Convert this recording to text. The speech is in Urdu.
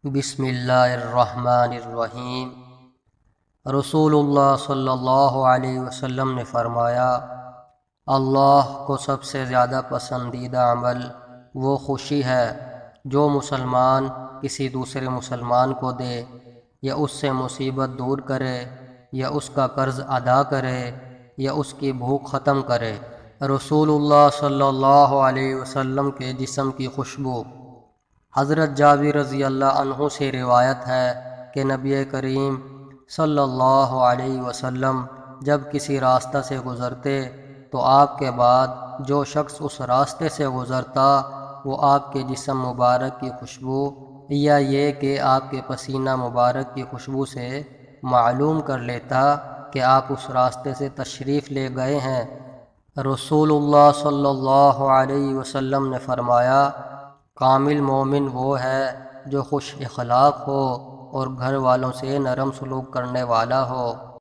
بسم اللہ الرحمن الرحیم۔ رسول اللہ صلی اللہ علیہ وسلم نے فرمایا، اللہ کو سب سے زیادہ پسندیدہ عمل وہ خوشی ہے جو مسلمان کسی دوسرے مسلمان کو دے، یا اس سے مصیبت دور کرے، یا اس کا قرض ادا کرے، یا اس کی بھوک ختم کرے۔ رسول اللہ صلی اللہ علیہ وسلم کے جسم کی خوشبو۔ حضرت جابر رضی اللہ عنہ سے روایت ہے کہ نبی کریم صلی اللہ علیہ وسلم جب کسی راستہ سے گزرتے تو آپ کے بعد جو شخص اس راستے سے گزرتا وہ آپ کے جسم مبارک کی خوشبو یا یہ کہ آپ کے پسینہ مبارک کی خوشبو سے معلوم کر لیتا کہ آپ اس راستے سے تشریف لے گئے ہیں۔ رسول اللہ صلی اللہ علیہ وسلم نے فرمایا، کامل مومن وہ ہے جو خوش اخلاق ہو اور گھر والوں سے نرم سلوک کرنے والا ہو۔